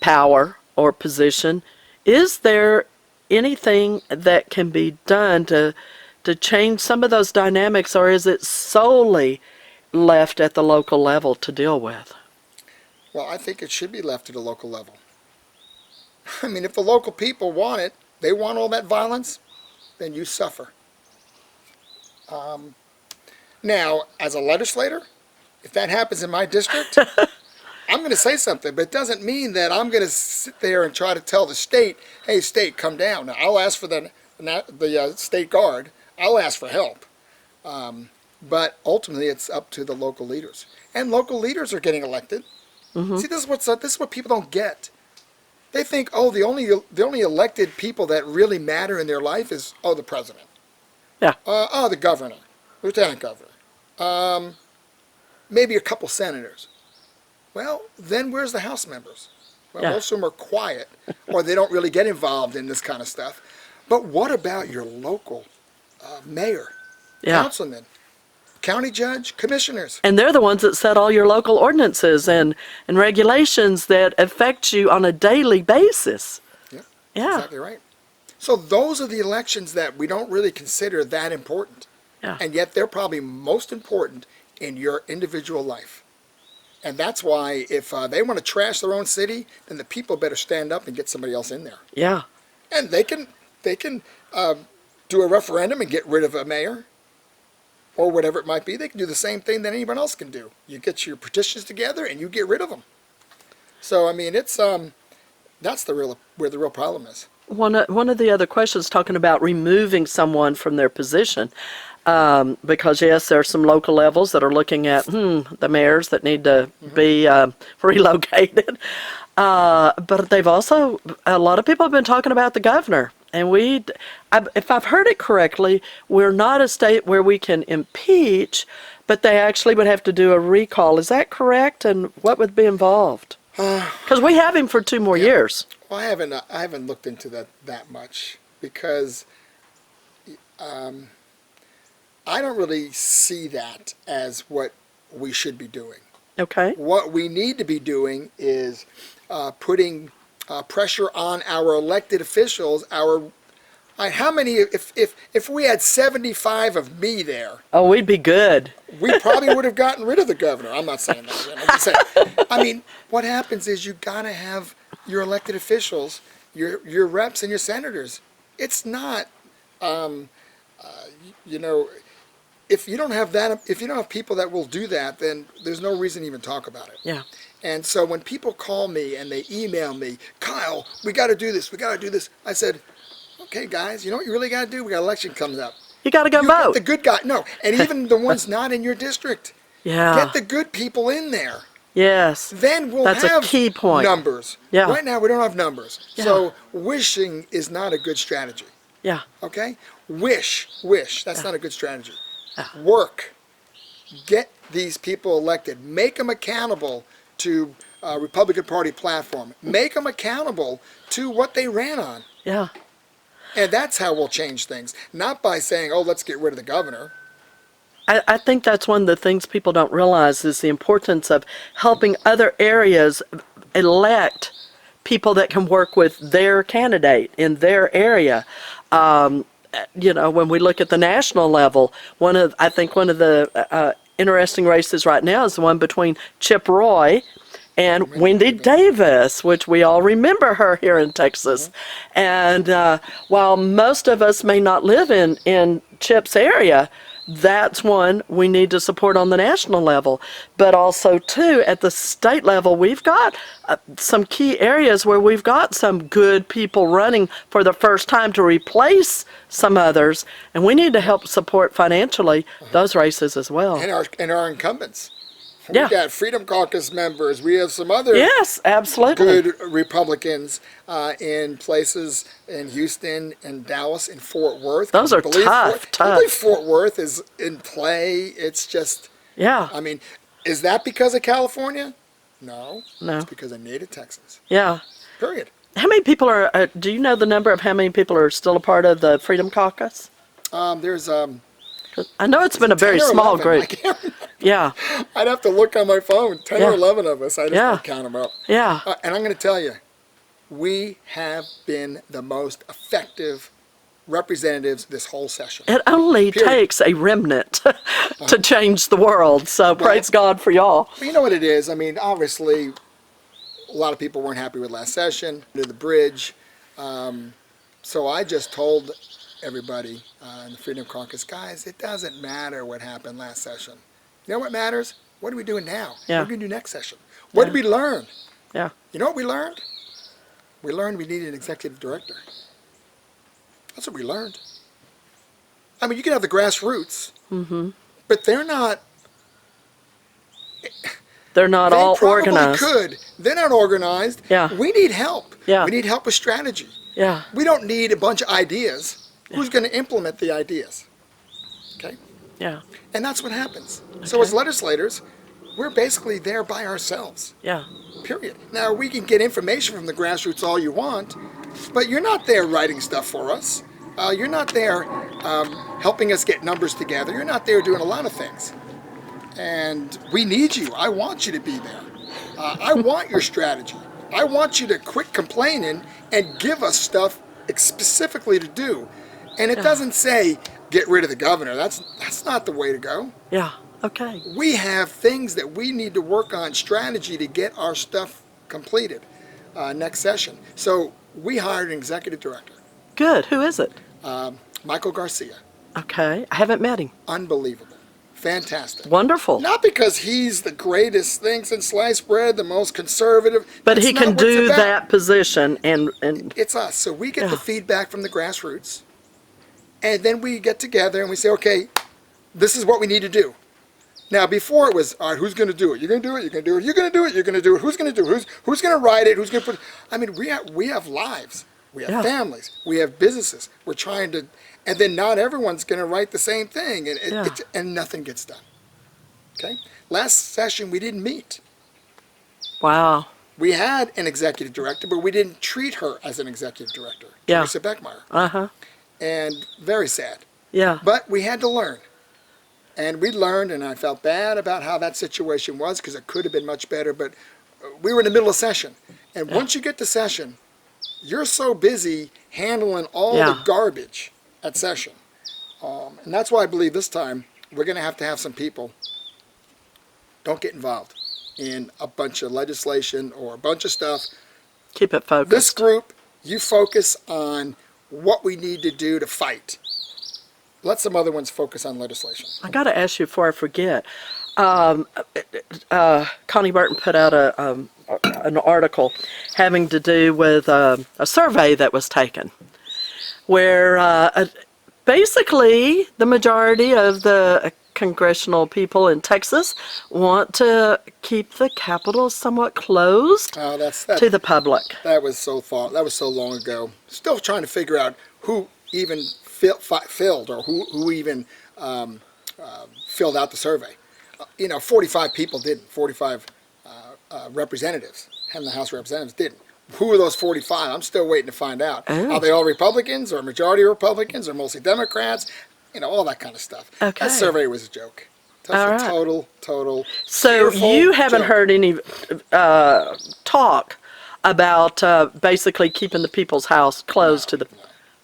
power or position, is there anything that can be done to change some of those dynamics, or is it solely left at the local level to deal with? Well, I think it should be left at a local level. I mean, if the local people want it, they want all that violence, then you suffer. Now, as a legislator, if that happens in my district, I'm going to say something, but it doesn't mean that I'm going to sit there and try to tell the state, hey, state, come down. Now, I'll ask for the state guard. I'll ask for help. But ultimately, it's up to the local leaders. And local leaders are getting elected. See, this is what people don't get. They think, oh, the only elected people that really matter in their life is, oh, the president. Yeah. The governor, lieutenant governor. Maybe a couple senators. Well, then where's the House members? Well, most of them are quiet, or they don't really get involved in this kind of stuff. But what about your local mayor, councilman, county judge, commissioners? And they're the ones that set all your local ordinances and regulations that affect you on a daily basis. Yeah. Exactly right. So those are the elections that we don't really consider that important. Yeah. And yet they're probably most important in your individual life. And that's why if they want to trash their own city, then the people better stand up and get somebody else in there. Yeah. And they can do a referendum and get rid of a mayor or whatever it might be. They can do the same thing that anyone else can do. You get your petitions together and you get rid of them. So I mean, it's that's where the real problem is. One of the other questions talking about removing someone from their position, because yes, there are some local levels that are looking at the mayors that need to be relocated, but they've also, a lot of people have been talking about the governor, and if I've heard it correctly, we're not a state where we can impeach, but they actually would have to do a recall. Is that correct? And what would be involved? Because we have him for 2 more years. Well, I haven't looked into that much because I don't really see that as what we should be doing. Okay. What we need to be doing is putting pressure on our elected officials. How many? If we had 75 of me there, oh, we'd be good. We probably would have gotten rid of the governor. I'm not saying that. I'm just saying. I mean, what happens is you gotta have your elected officials, your reps and your senators. It's not, if you don't have that, if you don't have people that will do that, then there's no reason to even talk about it. Yeah. And so when people call me and they email me, Kyle, we got to do this, I said, okay, guys, you know what you really got to do? We got election coming up. You got to go You vote. get the good guy. No, and even the ones not in your district. Yeah. Get the good people in there. Yes. Then we'll That's have a key point. numbers. Yeah. Right now we don't have numbers. Yeah. So wishing is not a good strategy. Yeah. Okay? Wish. That's not a good strategy. Yeah. Work. Get these people elected. Make them accountable to Republican Party platform. Make them accountable to what they ran on. Yeah. And that's how we'll change things. Not by saying, oh, let's get rid of the governor. I think that's one of the things people don't realize is the importance of helping other areas elect people that can work with their candidate in their area. You know, when we look at the national level, I think one of the interesting races right now is the one between Chip Roy and Wendy Davis, which we all remember her here in Texas. And while most of us may not live in Chip's area, that's one we need to support on the national level. But also, too, at the state level, we've got some key areas where we've got some good people running for the first time to replace some others. And we need to help support financially those races as well. And our incumbents. Yeah. We've got Freedom Caucus members. We have some other Yes, absolutely. good Republicans in places in Houston and Dallas and Fort Worth. Those are tough. I believe Fort Worth is in play. It's just, Yeah. I mean, is that because of California? No. No. It's because of native Texans. Yeah. Period. How many people are, do you know the number of how many people are still a part of the Freedom Caucus? There's I know it's been a very 10 or small 11. group. I can't remember. Yeah. I'd have to look on my phone. 10 Yeah. or 11 of us. I just Yeah. don't count them up. Yeah. And I'm going to tell you, we have been the most effective representatives this whole session. It only Period. takes a remnant to change the world. So praise God for y'all. You know what it is? I mean, obviously, a lot of people weren't happy with last session, to the bridge. So I just told everybody in the Freedom Caucus, guys, it doesn't matter what happened last session. You know what matters? What are we doing now? Yeah. What are we going to do next session? What did we learn? Yeah. You know what we learned? We learned we needed an executive director. That's what we learned. I mean, you can have the grassroots, but they're not all they probably organized. could. They're not organized. Yeah. We need help. Yeah. We need help with strategy. Yeah. We don't need a bunch of ideas. Who's going to implement the ideas? Okay? Yeah. And that's what happens. So as legislators, we're basically there by ourselves. Yeah. Period. Now, we can get information from the grassroots all you want, but you're not there writing stuff for us. You're not there helping us get numbers together. You're not there doing a lot of things. And we need you. I want you to be there. I want your strategy. I want you to quit complaining and give us stuff specifically to do. And it doesn't say, get rid of the governor. That's not the way to go. Yeah. Okay. We have things that we need to work on, strategy to get our stuff completed next session. So we hired an executive director, Good. Who is it? Michael Garcia. Okay. I haven't met him. Unbelievable. Fantastic. Wonderful. Not because he's the greatest thing since sliced bread, the most conservative. But That's he not can what it's do about. that position and It's us. So we get Yeah. the feedback from the grassroots, and then we get together and we say, okay, this is what we need to do. Now, before it was, all right, who's going to do it? You're going to do it. You're going to do it. You're going to do it. You're going to do it. Who's going to do it? Who's going to write it? Who's going to put it? I mean, we have lives. We have Yeah. families. We have businesses. We're trying to, and then not everyone's going to write the same thing, and Yeah. and nothing gets done. Okay. Last session we didn't meet. wow. We had an executive director, but we didn't treat her as an executive director. Yeah. Teresa Beckmeyer. Uh-huh. And very sad. Yeah. But we had to learn. And we learned, and I felt bad about how that situation was because it could have been much better, but we were in the middle of session. And once you get to session, you're so busy handling all the garbage at session. And that's why I believe this time we're going to have some people don't get involved in a bunch of legislation or a bunch of stuff. Keep it focused. This group, you focus on what we need to do to fight. Let some other ones focus on legislation. I got to ask you before I forget. Connie Burton put out an article having to do with a survey that was taken. where basically the majority of the congressional people in Texas want to keep the Capitol somewhat closed to the public. That was so long ago. Still trying to figure out who even filled or who even filled out the survey. 45 people didn't. 45 representatives in the House of Representatives didn't. Who are those 45? I'm still waiting to find out. Oh. Are they all Republicans or majority Republicans or mostly Democrats? All that kind of stuff. Okay. That survey was a joke. All right. Total. So you haven't heard any talk about basically keeping the people's house closed to the...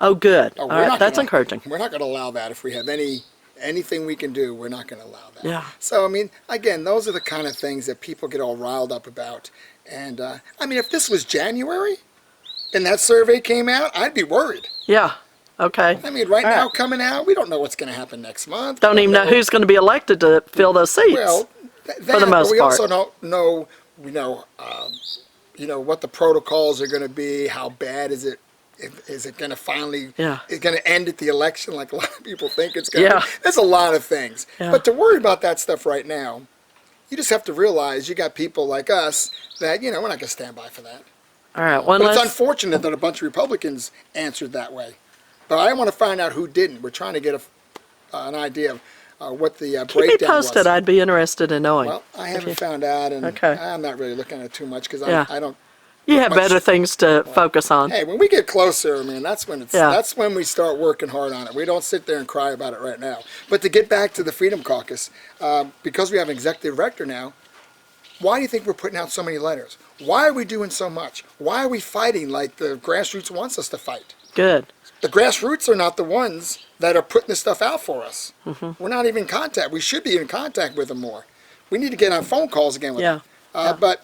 Oh, good. All right. That's encouraging. We're not going to allow that. If we have anything we can do, we're not going to allow that. Yeah. So, again, those are the kind of things that people get all riled up about. And, if this was January and that survey came out, I'd be worried. Yeah. Okay. Right now, coming out, we don't know what's going to happen next month. Don't even know who's going to be elected to fill those seats. Well, for the most part. We part. also don't know, what the protocols are going to be. How bad is it? Is it going to finally? Yeah. Is it going to end at the election like a lot of people think it's going to? Yeah. There's a lot of things. Yeah. But to worry about that stuff right now, you just have to realize you got people like us that we're not going to stand by for that. All right. But it's unfortunate that a bunch of Republicans answered that way. But I want to find out who didn't. We're trying to get an idea of what the breakdown was. Keep me posted. I'd be interested in knowing. Well, I haven't found out, and Okay. I'm not really looking at it too much because Yeah. I don't. You have better things to focus on. Hey, when we get closer, that's when Yeah. that's when we start working hard on it. We don't sit there and cry about it right now. But to get back to the Freedom Caucus, because we have an executive director now, why do you think we're putting out so many letters? Why are we doing so much? Why are we fighting like the grassroots wants us to fight? Good. The grassroots are not the ones that are putting this stuff out for us. Mm-hmm. We're not even in contact. We should be in contact with them more. We need to get on phone calls again with Yeah. them. But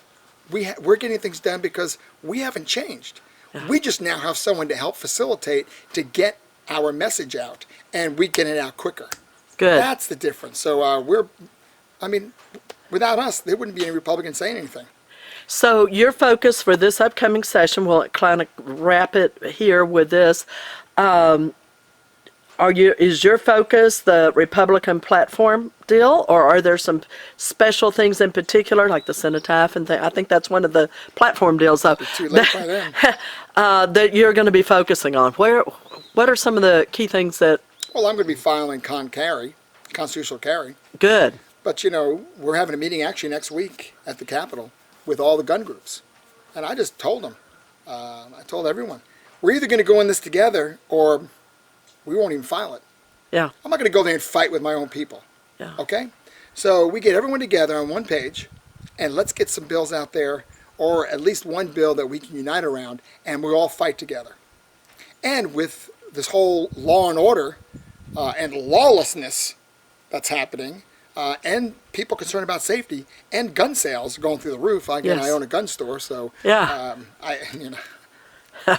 we're getting things done because we haven't changed. Yeah. We just now have someone to help facilitate to get our message out, and we get it out quicker. Good. That's the difference. So without us, there wouldn't be any Republicans saying anything. So your focus for this upcoming session, we'll kind of wrap it here with this. Is your focus the Republican platform deal, or are there some special things in particular, like the cenotaph and I think that's one of the platform deals, though, Too late by then. that you're going to be focusing on? What are some of the key things that? Well, I'm going to be filing constitutional carry. Good. But, we're having a meeting actually next week at the Capitol with all the gun groups. And I just told them, I told everyone, we're either going to go in this together or we won't even file it. Yeah. I'm not going to go there and fight with my own people. Yeah. Okay? So we get everyone together on one page, and let's get some bills out there, or at least one bill that we can unite around, and we all fight together. And with this whole law and order and lawlessness that's happening, and people concerned about safety, and gun sales going through the roof. Again, Yes. I own a gun store, so Yeah.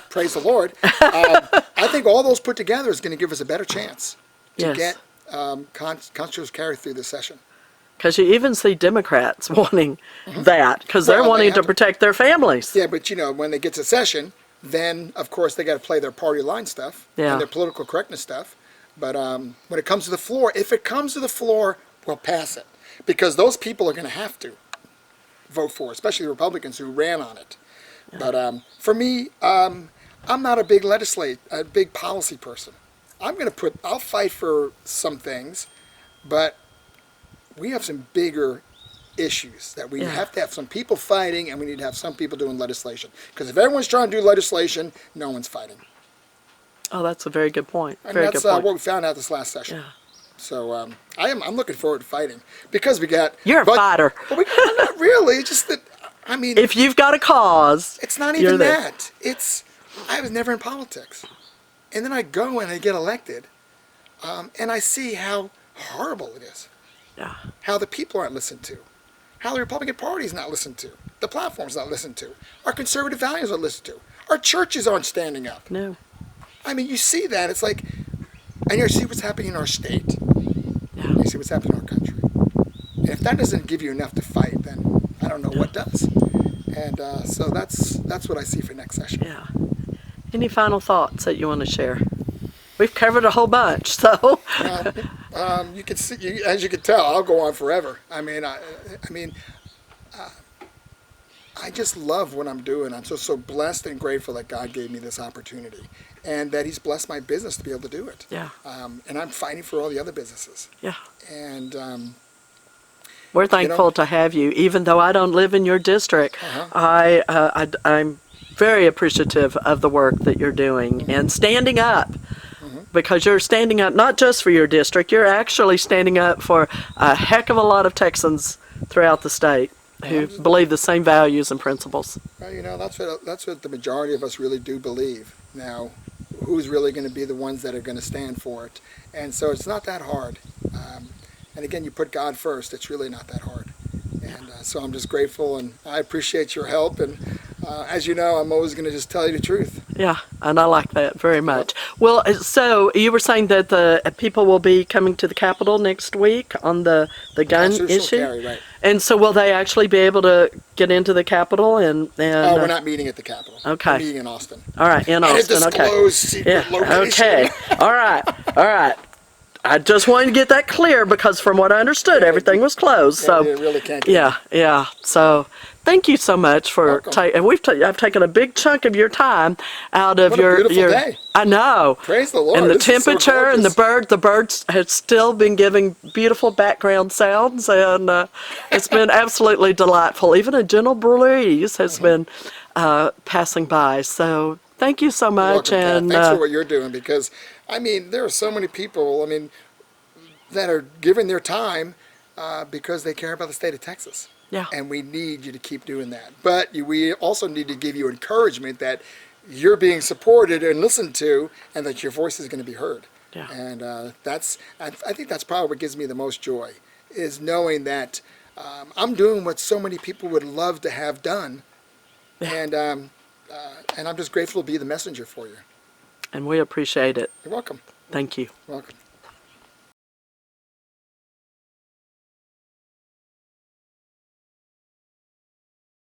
praise the Lord. I think all those put together is going to give us a better chance to Yes. get constitutional carry through this session. Because you even see Democrats wanting that, because they're Well, they wanting have to to- protect their families. Yeah, but when they get to session, then of course they got to play their party line stuff Yeah. and their political correctness stuff. But when it comes to the floor, if it comes to the floor, we'll pass it, because those people are going to have to vote for it, especially the Republicans who ran on it. Yeah. But for me, I'm not a big policy person. I'll fight for some things, but we have some bigger issues that we have to have some people fighting, and we need to have some people doing legislation. Because if everyone's trying to do legislation, no one's fighting. Oh, that's a very good point. And Very that's good point. what we found out this last session. Yeah. So I'm looking forward to fighting, because we got. You're a fighter. But not really. It's just that If you've got a cause, it's not you're even there. that. I was never in politics, and then I go and I get elected, and I see how horrible it is. Yeah. How the people aren't listened to, how the Republican Party is not listened to, the platform's not listened to, our conservative values aren't listened to, our churches aren't standing up. No. You see that, it's like, and you see what's happening in our state, Yeah. you see what's happening in our country. And if that doesn't give you enough to fight, then I don't know what does. And so that's what I see for next session. Yeah. Any final thoughts that you want to share? we've covered a whole bunch. So You can see, as you can tell, I'll go on forever. I just love what I'm doing. I'm so blessed and grateful that God gave me this opportunity, and that He's blessed my business to be able to do it. Yeah. And I'm fighting for all the other businesses. Yeah. And we're thankful to have you, even though I don't live in your district. I'm very appreciative of the work that you're doing and standing up, because you're standing up not just for your district, you're actually standing up for a heck of a lot of Texans throughout the state who believe the same values and principles. Well, that's what the majority of us really do believe. Now, who's really going to be the ones that are going to stand for it? And so it's not that hard. And again, you put God first. It's really not that hard. And so I'm just grateful, and I appreciate your help. And as you know, I'm always going to just tell you the truth. Yeah, and I like that very much. Well, so you were saying that the people will be coming to the Capitol next week on the gun issue? Carry, right. And so will they actually be able to get into the Capitol? And we're not meeting at the Capitol. Okay. We're meeting in Austin. All right, in Austin. Okay. Secret location. Okay. All right. I just wanted to get that clear, because from what I understood, everything was closed. So you really can't get yeah. So thank you so much for and I've taken a big chunk of your time out of what a beautiful day. I know. Praise the Lord. And the This is so temperature and the birds have still been giving beautiful background sounds, and it's been absolutely delightful. Even a gentle breeze has been passing by. So thank you so much. You're welcome, and Kat. Thanks for what you're doing, because there are so many people that are giving their time because they care about the state of Texas. Yeah. And we need you to keep doing that. But we also need to give you encouragement that you're being supported and listened to, and that your voice is going to be heard. Yeah. And I think that's probably what gives me the most joy, is knowing that I'm doing what so many people would love to have done. Yeah. And I'm just grateful to be the messenger for you. And we appreciate it. You're welcome. Thank you. You're welcome.